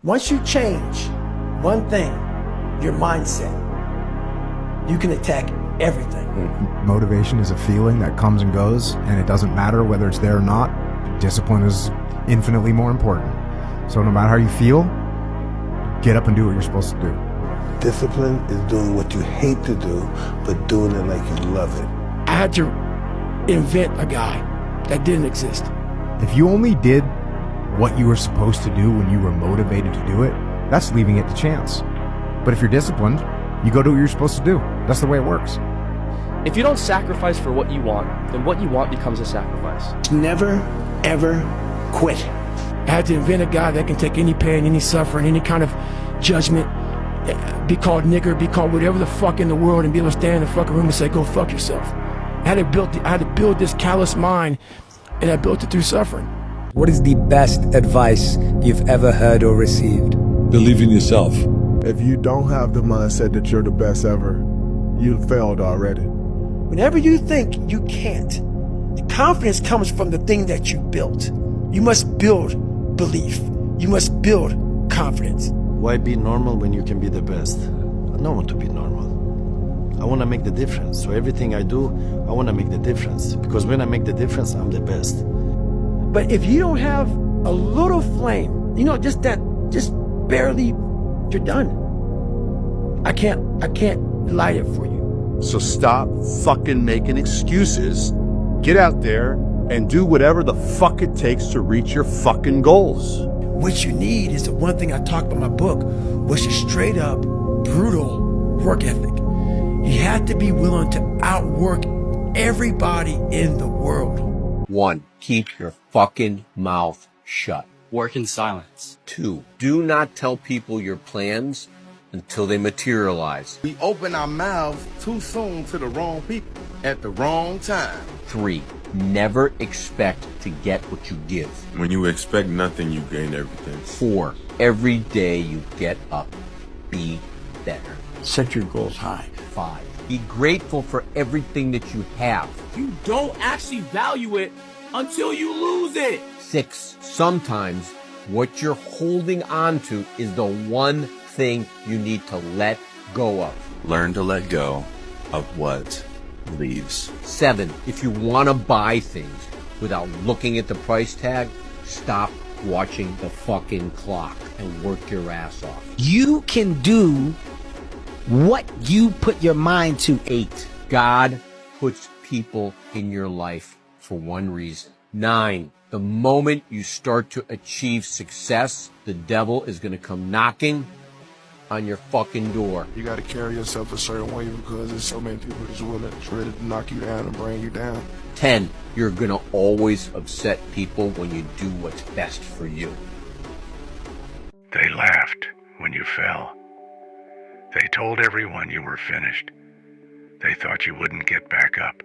Once you change one thing, your mindset, you can attack everything. Motivation is a feeling that comes and goes, and it doesn't matter whether it's there or not. Discipline is infinitely more important. So no matter how you feel, get up and do what you're supposed to do. Discipline is doing what you hate to do, but doing it like you love it. I had to invent a guy that didn't exist. If you only did what you were supposed to do when you were motivated to do it, that's leaving it to chance. But if you're disciplined, you go do what you're supposed to do. That's the way it works. If you don't sacrifice for what you want, then what you want becomes a sacrifice. Never, ever quit. I had to invent a guy that can take any pain, any suffering, any kind of judgment, be called nigger, be called whatever the fuck in the world, and be able to stand in the fucking room and say, go fuck yourself. I had to build this callous mind, and I built it through suffering. What is the best advice you've ever heard or received? Believe in yourself. If you don't have the mindset that you're the best ever, you failed already. Whenever you think you can't, the confidence comes from the thing that you built. You must build belief. You must build confidence. Why be normal when you can be the best? I don't want to be normal. I want to make the difference. So everything I do, I want to make the difference. Because when I make the difference, I'm the best. But if you don't have a little flame, just barely, you're done. I can't light it for you. So stop fucking making excuses. Get out there and do whatever the fuck it takes to reach your fucking goals. What you need is the one thing I talk about in my book, which is straight up, brutal work ethic. You have to be willing to outwork everybody in the world. 1, keep your fucking mouth shut. Work in silence. 2, do not tell people your plans until they materialize. We open our mouths too soon to the wrong people at the wrong time. 3, never expect to get what you give. When you expect nothing, you gain everything. 4, every day you get up, be better. Set your goals high. 5, be grateful for everything that you have. You don't actually value it until you lose it. 6, sometimes what you're holding on to is the one thing you need to let go of. Learn to let go of what leaves. 7, if you want to buy things without looking at the price tag, stop watching the fucking clock and work your ass off. You can do what you put your mind to. 8, God puts people in your life for one reason. 9, the moment you start to achieve success, the devil is going to come knocking on your fucking door. You got to carry yourself a certain way because there's so many people that's willing to ready to knock you down and bring you down. 10, you're going to always upset people when you do what's best for you. They laughed when you fell. They told everyone you were finished. They thought you wouldn't get back up.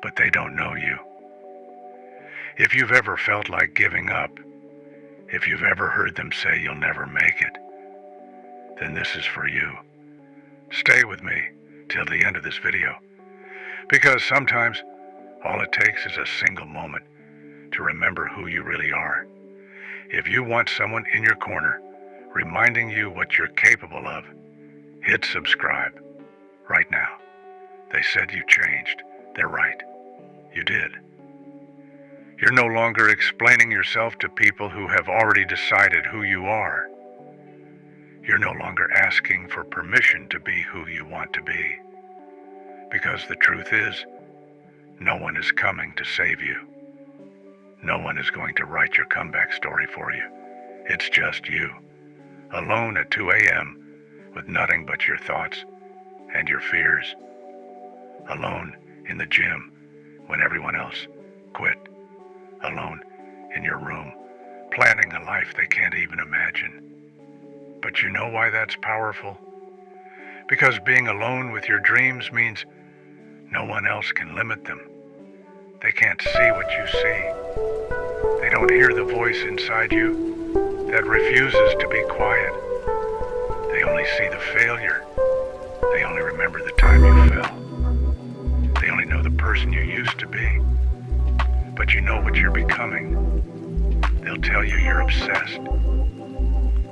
But they don't know you. If you've ever felt like giving up, if you've ever heard them say you'll never make it, then this is for you. Stay with me till the end of this video, because sometimes all it takes is a single moment to remember who you really are. If you want someone in your corner reminding you what you're capable of, hit subscribe right now. They said you changed. They're right. You did. You're no longer explaining yourself to people who have already decided who you are. You're no longer asking for permission to be who you want to be. Because the truth is, no one is coming to save you. No one is going to write your comeback story for you. It's just you, alone at 2 a.m. with nothing but your thoughts and your fears. Alone in the gym when everyone else quit. Alone in your room, planning a life they can't even imagine. But you know why that's powerful? Because being alone with your dreams means no one else can limit them. They can't see what you see. They don't hear the voice inside you that refuses to be quiet. They only see the failure. They only remember the time you fell. They only know the person you used to be. But you know what you're becoming. They'll tell you you're obsessed.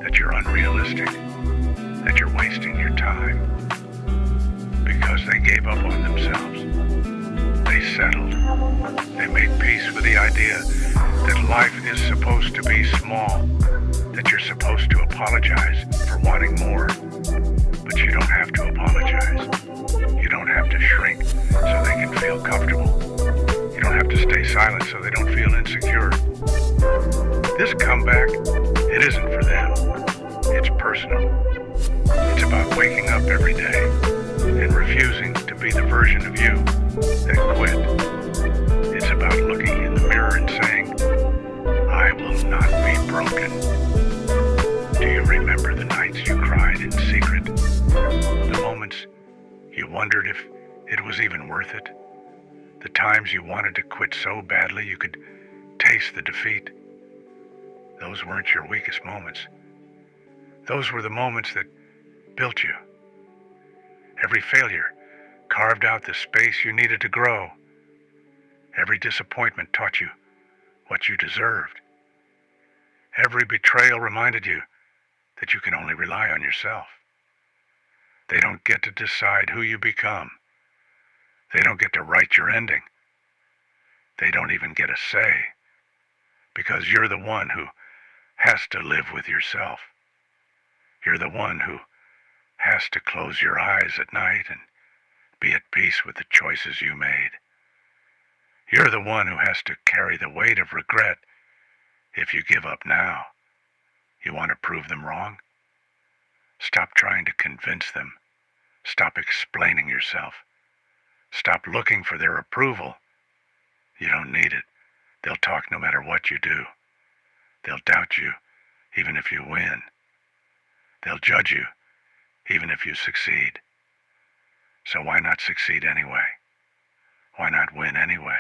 that you're unrealistic, that you're wasting your time. Because they gave up on themselves. They settled. They made peace with the idea that life is supposed to be small, that you're supposed to apologize for wanting more. But you don't have to apologize. You don't have to shrink so they can feel comfortable. You don't have to stay silent so they don't feel insecure. This comeback, it isn't for them. It's personal. It's about waking up every day and refusing to be the version of you that quit. It's about looking in the mirror and saying, I will not be broken. Do you remember the nights you cried in secret? The moments you wondered if it was even worth it? The times you wanted to quit so badly you could taste the defeat? Those weren't your weakest moments. Those were the moments that built you. Every failure carved out the space you needed to grow. Every disappointment taught you what you deserved. Every betrayal reminded you that you can only rely on yourself. They don't get to decide who you become. They don't get to write your ending. They don't even get a say, because you're the one who has to live with yourself. You're the one who has to close your eyes at night and be at peace with the choices you made. You're the one who has to carry the weight of regret if you give up now. You want to prove them wrong? Stop trying to convince them. Stop explaining yourself. Stop looking for their approval. You don't need it. They'll talk no matter what you do. They'll doubt you even if you win. They'll judge you even if you succeed. So why not succeed anyway? Why not win anyway?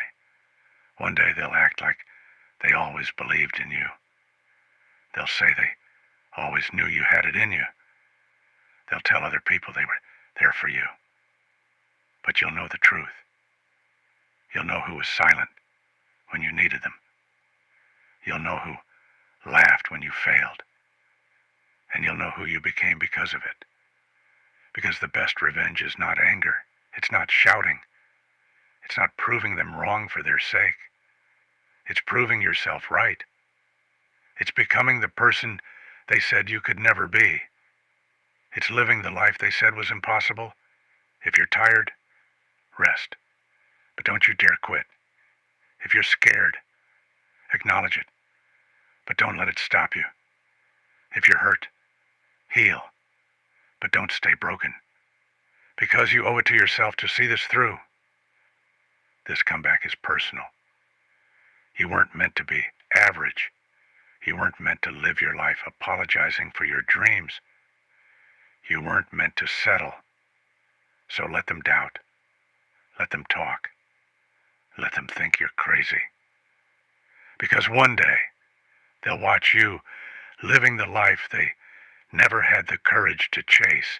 One day they'll act like they always believed in you. They'll say they always knew you had it in you. They'll tell other people they were there for you. But you'll know the truth. You'll know who was silent when you needed them. You'll know who laughed when you failed. And you'll know who you became because of it. Because the best revenge is not anger. It's not shouting. It's not proving them wrong for their sake. It's proving yourself right. It's becoming the person they said you could never be. It's living the life they said was impossible. If you're tired, rest. But don't you dare quit. If you're scared, acknowledge it. But don't let it stop you. If you're hurt, heal. But don't stay broken. Because you owe it to yourself to see this through. This comeback is personal. You weren't meant to be average. You weren't meant to live your life apologizing for your dreams. You weren't meant to settle. So let them doubt. Let them talk. Let them think you're crazy. Because one day, they'll watch you living the life they never had the courage to chase.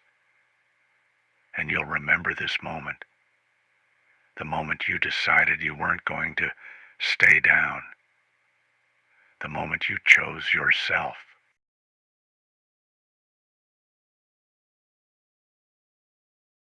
And you'll remember this moment. The moment you decided you weren't going to stay down. The moment you chose yourself.